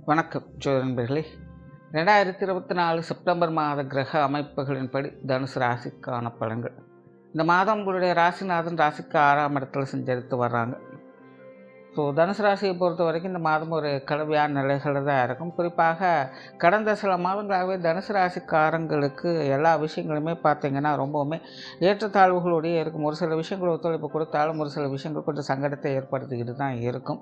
வணக்கம் நண்பர்களே. 2024 செப்டம்பர் மாத கிரக அமைப்புகளின்படி தனுசு ராசிக்கான பலன்கள். இந்த மாதம் உங்களுடைய ராசிநாதன் ராசிக்கு 6ஆம் இடத்துல சஞ்சரித்து வர்றாங்க. தனுசு ராசியை பொறுத்த வரைக்கும் இந்த மாதம் ஒரு கலவையான நிலைகளில் தான் இருக்கும். குறிப்பாக கடந்த சில மாதங்களாகவே தனுசு ராசிக்காரங்களுக்கு எல்லா விஷயங்களுமே பார்த்திங்கன்னா ரொம்பவுமே ஏற்றத்தாழ்வுகளோடையே இருக்கும். ஒரு சில விஷயங்கள் ஒத்துழைப்பு கொடுத்தாலும் ஒரு சில விஷயங்கள் கொஞ்சம் சங்கடத்தை ஏற்படுத்திக்கிட்டு தான் இருக்கும்.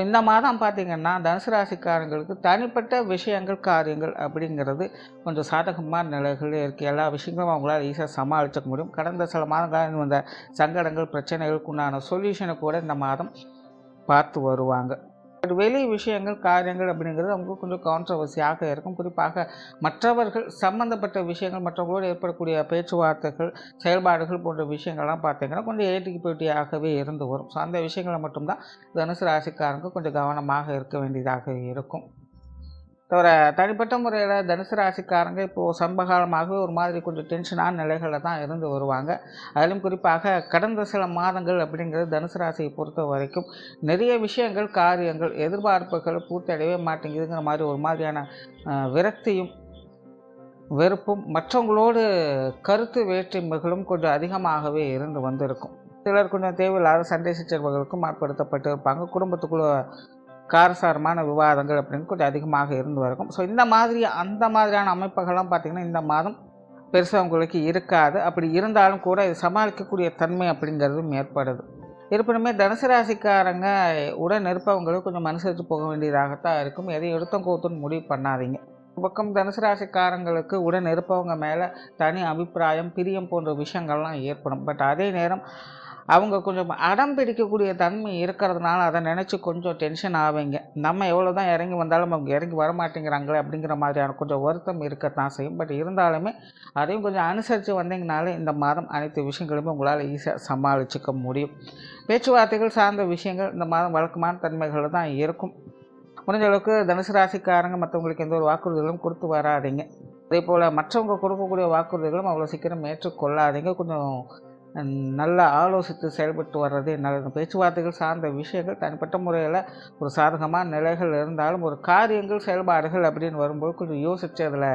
இந்த மாதம் பார்த்திங்கன்னா தனுசு ராசிக்காரங்களுக்கு தனிப்பட்ட விஷயங்கள் காரியங்கள் அப்படிங்கிறது கொஞ்சம் சாதகமான நிலைகளே இருக்குது. எல்லா விஷயங்களும் அவங்களால ஈஸியாக சமாளிச்சுக்க முடியும். கடந்த சில மாதங்களாக வந்த சங்கடங்கள் பிரச்சனைகளுக்கு உண்டான சொல்யூஷனை கூட இந்த மாதம் பார்த்து வருவாங்க. வெளி விஷயங்கள் காரியங்கள் அப்படிங்கிறது அவங்களுக்கு கொஞ்சம் கான்ட்ரவர்சியாக இருக்கும். குறிப்பாக மற்றவர்கள் சம்பந்தப்பட்ட விஷயங்கள், மற்றவங்களோடு ஏற்படக்கூடிய பேச்சுவார்த்தைகள், செயல்பாடுகள் போன்ற விஷயங்கள்லாம் பார்த்திங்கன்னா கொஞ்சம் ஏட்டிக்கு போட்டியாகவே இருந்து வரும். அந்த விஷயங்களை மட்டும்தான் தனுசு ராசிக்காரங்க கொஞ்சம் கவனமாக இருக்க வேண்டியதாக இருக்கும். தவிர தனிப்பட்ட முறையில் தனுசு ராசிக்காரங்க இப்போது சமீபகாலமாகவே ஒரு மாதிரி கொஞ்சம் டென்ஷனான நிலைகளில் தான் இருந்து வருவாங்க. அதிலும் குறிப்பாக கடந்த சில மாதங்கள் அப்படிங்கிறது தனுசு ராசியை பொறுத்த வரைக்கும் நிறைய விஷயங்கள் காரியங்கள் எதிர்பார்ப்புகள் பூர்த்தி அடையவே மாட்டேங்குதுங்கிற மாதிரி ஒரு மாதிரியான விரக்தியும் வெறுப்பும் மற்றவங்களோடு கருத்து வேற்றுமைகளும் கொஞ்சம் அதிகமாகவே இருந்து வந்திருக்கும். சிலர் கொஞ்சம் தேவையில்லாத சண்டை சச்சரவுகளுக்கும் ஆட்படுத்தப்பட்டு இருப்பாங்க. குடும்பத்துக்குள்ள காரசாரமான விவாதங்கள் அப்படின்னு கொஞ்சம் அதிகமாக இருந்து வரும். இந்த மாதிரியான அமைப்புகள்லாம் பார்த்திங்கன்னா இந்த மாதம் பெருசாக உங்களுக்கு இருக்காது. அப்படி இருந்தாலும் கூட இது சமாளிக்கக்கூடிய தன்மை அப்படிங்கிறதும் ஏற்படுது. இருப்பினுமே தனுசு ராசிக்காரங்க உடன் இருப்பவங்களுக்கு கொஞ்சம் மனுஷத்து போக வேண்டியதாகத்தான் இருக்கும். எதையும் எடுத்தம் கோத்துன்னு முடிவு பண்ணாதீங்க. பக்கம் தனுசு ராசிக்காரங்களுக்கு உடன் இருப்பவங்க மேலே தனி அபிப்பிராயம், பிரியம் போன்ற விஷயங்கள்லாம் ஏற்படும். பட் அதே நேரம் அவங்க கொஞ்சம் அடம் பிடிக்கக்கூடிய தன்மை இருக்கிறதுனால அதை நினச்சி கொஞ்சம் டென்ஷன் ஆவீங்க. நம்ம எவ்வளோ தான் இறங்கி வந்தாலும் அவங்க இறங்கி வரமாட்டேங்கிறாங்களே அப்படிங்கிற மாதிரியான கொஞ்சம் வருத்தம் இருக்கத்தான் செய்யும். பட் இருந்தாலுமே அதையும் கொஞ்சம் அனுசரித்து வந்தீங்கனாலே இந்த மாதம் அனைத்து விஷயங்களுமே உங்களால் ஈஸியாக சமாளிச்சுக்க முடியும். பேச்சுவார்த்தைகள் சார்ந்த விஷயங்கள் இந்த மாதம் வழக்கமான தன்மைகள் தான் இருக்கும். முடிஞ்ச அளவுக்கு தனுசு ராசிக்காரங்க மற்றவங்களுக்கு எந்த ஒரு வாக்குறுதிகளும் கொடுத்து வராதிங்க. அதே போல் மற்றவங்க கொடுக்கக்கூடிய வாக்குறுதிகளும் அவ்வளோ சீக்கிரம் ஏற்றுக்கொள்ளாதீங்க. கொஞ்சம் நல்லா ஆலோசித்து செயல்பட்டு வர்றது நல்லது. பேச்சுவார்த்தைகள் சார்ந்த விஷயங்கள் தனிப்பட்ட முறையில் ஒரு சாதகமான நிலைகள் இருந்தாலும் ஒரு காரியங்கள் செயல்பாடுகள் அப்படின்னு வரும்போது கொஞ்சம் யோசித்து அதில்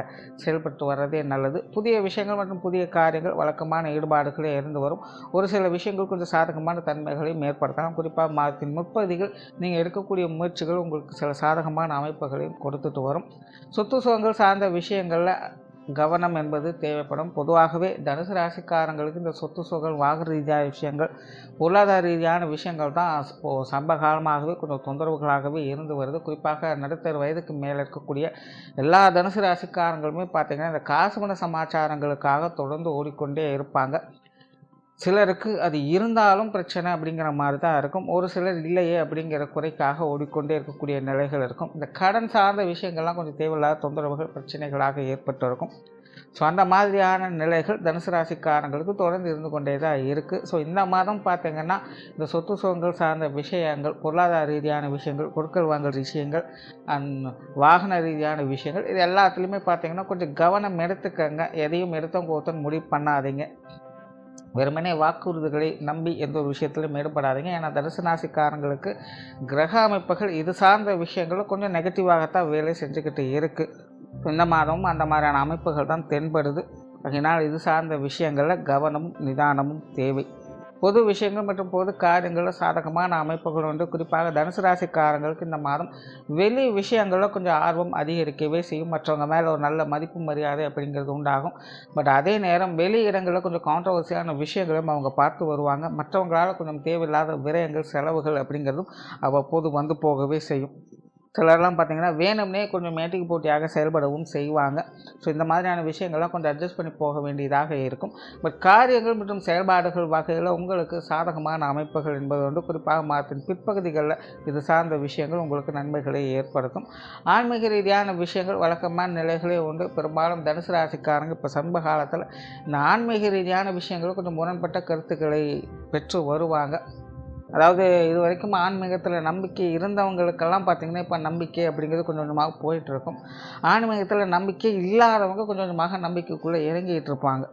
செயல்பட்டு வர்றதே நல்லது. புதிய விஷயங்கள் மற்றும் புதிய காரியங்கள் வழக்கமான ஈடுபாடுகளே இருந்து வரும். ஒரு சில விஷயங்கள் கொஞ்சம் சாதகமான தன்மைகளையும் ஏற்படுத்தலாம். குறிப்பாக மாதத்தின் முற்பகுதிகள் நீங்கள் எடுக்கக்கூடிய முயற்சிகள் உங்களுக்கு சில சாதகமான அமைப்புகளையும் கொடுத்துட்டு வரும். சொத்து சுகங்கள் சார்ந்த விஷயங்களில் கவனம் என்பது தேவைப்படும். பொதுவாகவே தனுசு ராசிக்காரங்களுக்கு இந்த சொத்து சுகங்கள் வாகன ரீதியான விஷயங்கள், பொருளாதார ரீதியான விஷயங்கள் தான் இப்போது சமீபகாலமாகவே கொஞ்சம் தொந்தரவுகளாகவே இருந்து வருது. குறிப்பாக நடுத்தர வயதுக்கு மேலே இருக்கக்கூடிய எல்லா தனுசு ராசிக்காரங்களுமே பார்த்திங்கன்னா இந்த காசு பண சமாச்சாரங்களுக்காக தொடர்ந்து ஓடிக்கொண்டே இருப்பாங்க. சிலருக்கு அது இருந்தாலும் பிரச்சனை அப்படிங்கிற மாதிரி தான் இருக்கும். ஒரு சிலர் இல்லையே அப்படிங்கிற குறைக்காக ஓடிக்கொண்டே இருக்கக்கூடிய நிலைகள் இருக்கும். இந்த கடன் சார்ந்த விஷயங்கள்லாம் கொஞ்சம் தேவையில்லாத தொந்தரவுகள் பிரச்சனைகளாக ஏற்பட்டு இருக்கும். அந்த மாதிரியான நிலைகள் தனுசு ராசிக்காரங்களுக்கு தொடர்ந்து இருந்து கொண்டே தான் இருக்குது. இந்த மாதம் பார்த்திங்கன்னா இந்த சொத்து சுகங்கள் சார்ந்த விஷயங்கள், பொருளாதார ரீதியான விஷயங்கள், கொடுக்கல் வாங்கல் விஷயங்கள், வாகன ரீதியான விஷயங்கள், இது எல்லாத்துலேயுமே பார்த்திங்கன்னா கொஞ்சம் கவனம் எடுத்துக்கங்க. எதையும் எடுத்தவங்க ஒருத்தன் முடிவு பண்ணாதீங்க. வெறுமனே வாக்குறுதிகளை நம்பி எந்த ஒரு விஷயத்திலும் ஈடுபடாதீங்க. ஏன்னா தனுசு ராசிக்காரங்களுக்கு கிரக அமைப்புகள் இது சார்ந்த விஷயங்களும் கொஞ்சம் நெகட்டிவாகத்தான் வேலை செஞ்சுக்கிட்டு இருக்குது. இந்த மாதமும் அந்த மாதிரியான அமைப்புகள் தான் தென்படுது. அதனால் இது சார்ந்த விஷயங்களில் கவனமும் நிதானமும் தேவை. பொது விஷயங்கள் மற்றும் பொது காரியங்களில் சாதகமான அமைப்புகள் உண்டு. குறிப்பாக தனுசு ராசிக்காரங்களுக்கு இந்த மாதம் வெளி விஷயங்களில் கொஞ்சம் ஆர்வம் அதிகரிக்கவே செய்யும். மற்றவங்க மேலே ஒரு நல்ல மதிப்பு மரியாதை அப்படிங்கிறது உண்டாகும். பட் அதே நேரம் வெளி இடங்களில் கொஞ்சம் கான்ட்ரவர்சியான விஷயங்களும் அவங்க பார்த்து வருவாங்க. மற்றவங்களால் கொஞ்சம் தேவையில்லாத விரயங்கள் செலவுகள் அப்படிங்கிறதும் அவ்வப்போது வந்து போகவே செய்யும். சிலர்லாம் பார்த்திங்கன்னா வேணும்னே கொஞ்சம் மேட்டிக்கு போட்டியாக செயல்படவும் செய்வாங்க. இந்த மாதிரியான விஷயங்கள்லாம் கொஞ்சம் அட்ஜஸ்ட் பண்ணி போக வேண்டியதாக இருக்கும். பட் காரியங்கள் மற்றும் செயல்பாடுகள் வகையில் உங்களுக்கு சாதகமான அமைப்புகள் என்பது வந்து குறிப்பாக மாதத்தின் பிற்பகுதிகளில் இது சார்ந்த விஷயங்கள் உங்களுக்கு நன்மைகளை ஏற்படுத்தும். ஆன்மீக ரீதியான விஷயங்கள் வழக்கமான நிலைகளே உண்டு. பெரும்பாலும் தனுசு ராசிக்காரங்க இப்போ சமீப காலத்தில் இந்த ஆன்மீக ரீதியான விஷயங்கள் கொஞ்சம் முரண்பட்ட கருத்துக்களை பெற்று வருவாங்க. அதாவது இது வரைக்கும் ஆன்மீகத்தில் நம்பிக்கை இருந்தவங்களுக்கெல்லாம் பார்த்திங்கன்னா இப்போ நம்பிக்கை அப்படிங்கிறது கொஞ்சம் கொஞ்சமாக போயிட்டுருக்கும். ஆன்மீகத்தில் நம்பிக்கை இல்லாதவங்க கொஞ்சம் கொஞ்சமாக நம்பிக்கைக்குள்ளே இறங்கிட்டு இருப்பாங்க.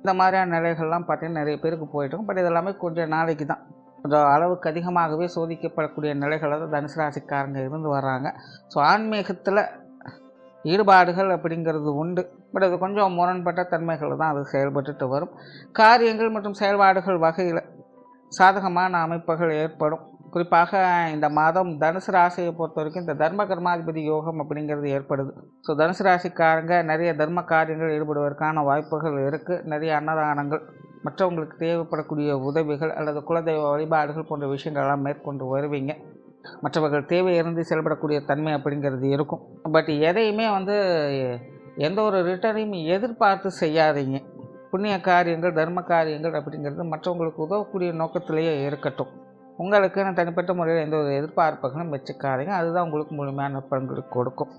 இந்த மாதிரியான நிலைகள்லாம் பார்த்திங்கன்னா நிறைய பேருக்கு போயிட்டுருக்கும். பட் இதெல்லாமே கொஞ்சம் நாளைக்கு தான். கொஞ்சம் அளவுக்கு அதிகமாகவே சோதிக்கப்படக்கூடிய நிலைகளை தான் தனுசு ராசிக்காரங்க இருந்து வர்றாங்க. ஸோ ஆன்மீகத்தில் ஈடுபாடுகள் அப்படிங்கிறது உண்டு. பட் அது கொஞ்சம் முரண்பட்ட தன்மைகள் தான் அது செயல்பட்டுட்டு வரும். காரியங்கள் மற்றும் செயல்பாடுகள் வகையில் சாதகமான அமைப்புகள் ஏற்படும். குறிப்பாக இந்த மாதம் தனுசு ராசியை பொறுத்த வரைக்கும் இந்த தர்ம கர்மாதிபதி யோகம் அப்படிங்கிறது ஏற்படுது. ஸோ தனுசு ராசிக்காரங்க நிறைய தர்ம காரியங்கள் ஈடுபடுவதற்கான வாய்ப்புகள் இருக்குது. நிறைய அன்னதானங்கள், மற்றவங்களுக்கு தேவைப்படக்கூடிய உதவிகள் அல்லது குலதெய்வ வழிபாடுகள் போன்ற விஷயங்கள்லாம் மேற்கொண்டு வருவீங்க. மற்றவர்கள் தேவை இருந்து செயல்படக்கூடிய தன்மை அப்படிங்கிறது இருக்கும். பட் எதையுமே எந்த ஒரு ரிட்டர்னையும் எதிர்பார்த்து செய்யாதீங்க. புண்ணிய காரியங்கள், தர்ம காரியங்கள் அப்படிங்கிறது மற்றவங்களுக்கு உதவக்கூடிய நோக்கத்திலேயே இருக்கட்டும். உங்களுக்குன்னு தனிப்பட்ட முறையில் எந்த ஒரு எதிர்பார்ப்புகளும் வச்சுக்காதீங்க. அதுதான் உங்களுக்கு முழுமையான பலன்களை கொடுக்கும்.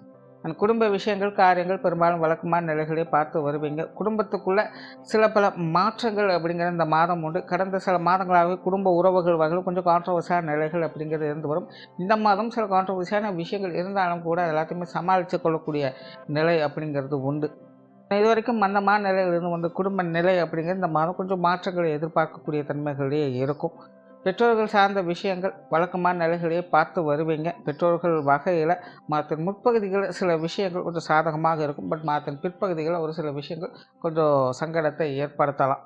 குடும்ப விஷயங்கள், காரியங்கள் பெரும்பாலும் வழக்கமான நிலைகளே பார்த்து வருவீங்க. குடும்பத்துக்குள்ளே சில பல மாற்றங்கள் அப்படிங்கிற இந்த மாதம் உண்டு. கடந்த சில மாதங்களாகவே குடும்ப உறவுகள் வகையில் கொஞ்சம் கான்ட்ரவர்சியான நிலைகள் அப்படிங்கிறது இருந்து வரும். இந்த மாதம் சில கான்ட்ரவர்சியான விஷயங்கள் இருந்தாலும் கூட எல்லாத்தையுமே சமாளித்து கொள்ளக்கூடிய நிலை அப்படிங்கிறது உண்டு. இது வரைக்கும் மந்தமான நிலையில் இருந்து குடும்ப நிலை அப்படிங்கிறது இந்த மாதம் கொஞ்சம் மாற்றங்களை எதிர்பார்க்கக்கூடிய தன்மைகளே இருக்கும். பெற்றோர்கள் சார்ந்த விஷயங்கள் வழக்கமான நிலைகளையே பார்த்து வருவீங்க. பெற்றோர்கள் வகையில் மாதத்தின் முற்பகுதிகளில் சில விஷயங்கள் கொஞ்சம் சாதகமாக இருக்கும். பட் மாதத்தின் பிற்பகுதிகளில் ஒரு சில விஷயங்கள் கொஞ்சம் சங்கடத்தை ஏற்படுத்தலாம்.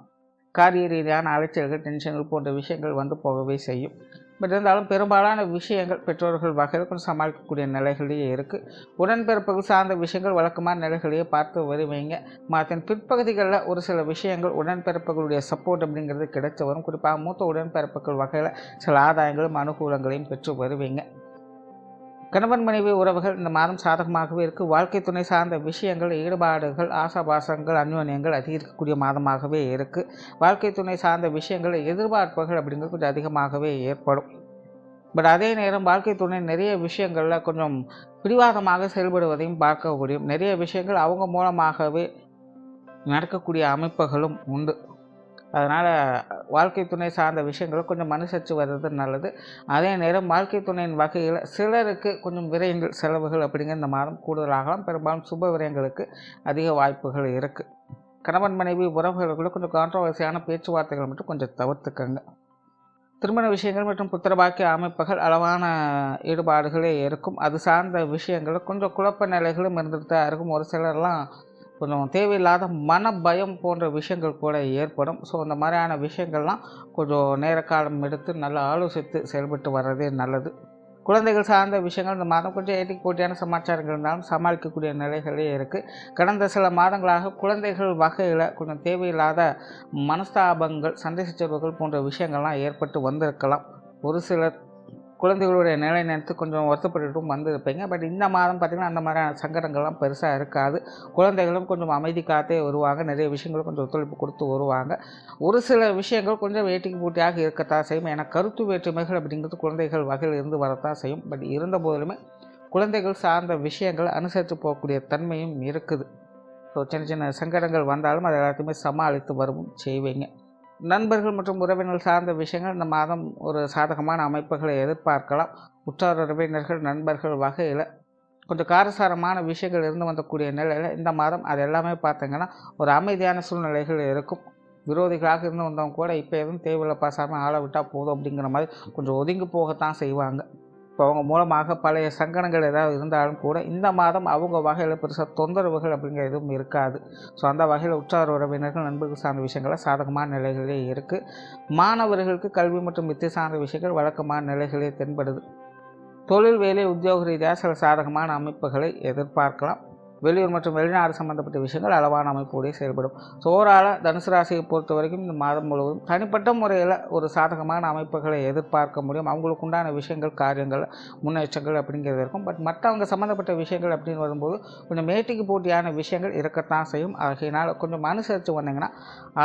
காரிய ரீதியான அலைச்சல்கள், டென்ஷன்கள் போன்ற விஷயங்கள் போகவே செய்யும். பட் இருந்தாலும் பெரும்பாலான விஷயங்கள் பெற்றோர்கள் வகையில் கொஞ்சம் சமாளிக்கக்கூடிய நிலைகளையே இருக்குது. உடன்பிறப்புகள் சார்ந்த விஷயங்கள் வழக்கமான நிலைகளையே பார்த்து வருவீங்க. மாதத்தின் பிற்பகுதிகளில் ஒரு சில விஷயங்கள் உடன்பிறப்புகளுடைய சப்போர்ட் அப்படிங்கிறது கிடைச்சி வரும். குறிப்பாக மூத்த உடன்பிறப்புகள் வகையில் சில ஆதாயங்களும் அனுகூலங்களையும் பெற்று வருவீங்க. கணவன் மனைவி உறவுகள் இந்த மாதம் சாதகமாகவே இருக்குது. வாழ்க்கை துணை சார்ந்த விஷயங்கள், ஈடுபாடுகள், ஆசாபாசங்கள், அந்யோன்யங்கள் அதிகரிக்கக்கூடிய மாதமாகவே இருக்குது. வாழ்க்கை துணை சார்ந்த விஷயங்கள், எதிர்பார்ப்புகள் அப்படிங்கிறது கொஞ்சம் அதிகமாகவே ஏற்படும். பட் அதே நேரம் வாழ்க்கை துணை நிறைய விஷயங்களில் கொஞ்சம் பிடிவாதமாக செயல்படுவதையும் பார்க்க முடியும். நிறைய விஷயங்கள் அவங்க மூலமாகவே நடக்கக்கூடிய அமைப்புகளும் உண்டு. அதனால் வாழ்க்கை துணை சார்ந்த விஷயங்களை கொஞ்சம் மனுசரித்து வர்றது நல்லது. அதே நேரம் வாழ்க்கை துணையின் வகையில் சிலருக்கு கொஞ்சம் விரயங்கள், செலவுகள் அப்படிங்கிற இந்த மாதம் கூடுதலாகலாம். பெரும்பாலும் சுப விரயங்களுக்கு அதிக வாய்ப்புகள் இருக்குது. கணவன் மனைவி உறவுகளுக்குள்ள கொஞ்சம் கான்ட்ரவர்சியான பேச்சுவார்த்தைகள் மட்டும் கொஞ்சம் தவிர்த்துக்கங்க. திருமண விஷயங்கள் மற்றும் புத்திரபாக்கிய அமைப்புகள் அளவான ஈடுபாடுகளே இருக்கும். அது சார்ந்த விஷயங்கள் கொஞ்சம் குழப்ப நிலைகளும் இருந்துட்டு தான் இருக்கும். ஒரு சிலர்லாம் கொஞ்சம் தேவையில்லாத மன பயம் போன்ற விஷயங்கள் கூட ஏற்படும். ஸோ அந்த மாதிரியான விஷயங்கள்லாம் கொஞ்சம் நேர காலம் எடுத்து நல்லா ஆலோசித்து செயல்பட்டு வர்றதே நல்லது. குழந்தைகள் சார்ந்த விஷயங்கள் இந்த மாதம் கொஞ்சம் ஏட்டிக்கு போட்டியான சமாச்சாரங்கள் இருந்தாலும் சமாளிக்கக்கூடிய நிலைகளே இருக்குது. கடந்த சில மாதங்களாக குழந்தைகள் வகையில் கொஞ்சம் தேவையில்லாத மனஸ்தாபங்கள், சண்டை சச்சரவுகள் போன்ற விஷயங்கள்லாம் ஏற்பட்டு வந்திருக்கலாம். ஒரு சில குழந்தைகளுடைய நிலை நினைத்து கொஞ்சம் வருத்தப்பட்டுட்டும் வந்திருப்பீங்க. பட் இந்த மாதம் பார்த்திங்கன்னா அந்த மாதிரியான சங்கடங்கள்லாம் பெருசாக இருக்காது. குழந்தைகளும் கொஞ்சம் அமைதி காத்தே வருவாங்க. நிறைய விஷயங்களும் கொஞ்சம் ஒத்துழைப்பு கொடுத்து வருவாங்க. ஒரு சில விஷயங்கள் கொஞ்சம் வேட்டிக்கு போட்டியாக இருக்கத்தான் செய்யும். ஏன்னா கருத்து வேற்றுமைகள் அப்படிங்கிறது குழந்தைகள் வகையில் இருந்து வரத்தான் செய்யும். பட் இருந்த போதிலுமே குழந்தைகள் சார்ந்த விஷயங்கள் அனுசரித்து போகக்கூடிய தன்மையும் இருக்குது. ஸோ சின்ன சின்ன சங்கடங்கள் வந்தாலும் அதை எல்லாத்தையுமே சமாளித்து வரவும் செய்வீங்க. நண்பர்கள் மற்றும் உறவினர்கள் சார்ந்த விஷயங்கள் இந்த மாதம் ஒரு சாதகமான அமைப்புகளை எதிர்பார்க்கலாம். உற்றார் உறவினர்கள், நண்பர்கள் வகையில் கொஞ்சம் காரசாரமான விஷயங்கள் இருந்து வந்தக்கூடிய நிலையில் இந்த மாதம் அது எல்லாமே பார்த்திங்கன்னா ஒரு அமைதியான சூழ்நிலைகள் இருக்கும். விரோதிகளாக இருந்து வந்தவங்க கூட இப்போ எதுவும் தேவையில்லை, பாசாமல் ஆளை விட்டால் போதும் அப்படிங்கிற மாதிரி கொஞ்சம் ஒதுங்கி போகத்தான் செய்வாங்க. இப்போ அவங்க மூலமாக பழைய சங்கடங்கள் ஏதாவது இருந்தாலும் கூட இந்த மாதம் அவங்க வகையில் பெருசாக தொந்தரவுகள் அப்படிங்கிற எதுவும் இருக்காது. ஸோ அந்த வகையில் உற்றார் உறவினர்கள், நண்பர்கள் சார்ந்த விஷயங்கள் சாதகமான நிலைகளே இருக்குது. மாணவர்களுக்கு கல்வி மற்றும் வித்தை சார்ந்த விஷயங்கள் வழக்கமான நிலைகளே தென்படுது. தொழில், வேலை, உத்தியோக ரீதியாக சில சாதகமான அமைப்புகளை எதிர்பார்க்கலாம். வெளியூர் மற்றும் வெளிநாடு சம்பந்தப்பட்ட விஷயங்கள் அளவான அமைப்போடு செயல்படும். ஸோ ஓவராலாக தனுசு ராசியை பொறுத்த வரைக்கும் இந்த மாதம் முழுவதும் தனிப்பட்ட முறையில் ஒரு சாதகமான அமைப்புகளை எதிர்பார்க்க முடியும். அவங்களுக்கு உண்டான விஷயங்கள், காரியங்கள், முன்னேற்றங்கள் அப்படிங்கிறது இருக்கும். பட் மற்றவங்க சம்மந்தப்பட்ட விஷயங்கள் அப்படின்னு வரும்போது கொஞ்சம் மேட்டிக்கு போட்டியான விஷயங்கள் இருக்கத்தான் செய்யும். ஆகையினால் கொஞ்சம் அனுசரித்து வந்தீங்கன்னா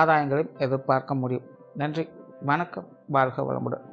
ஆதாயங்களையும் எதிர்பார்க்க முடியும். நன்றி, வணக்கம், வாழ்க வளமுடன்.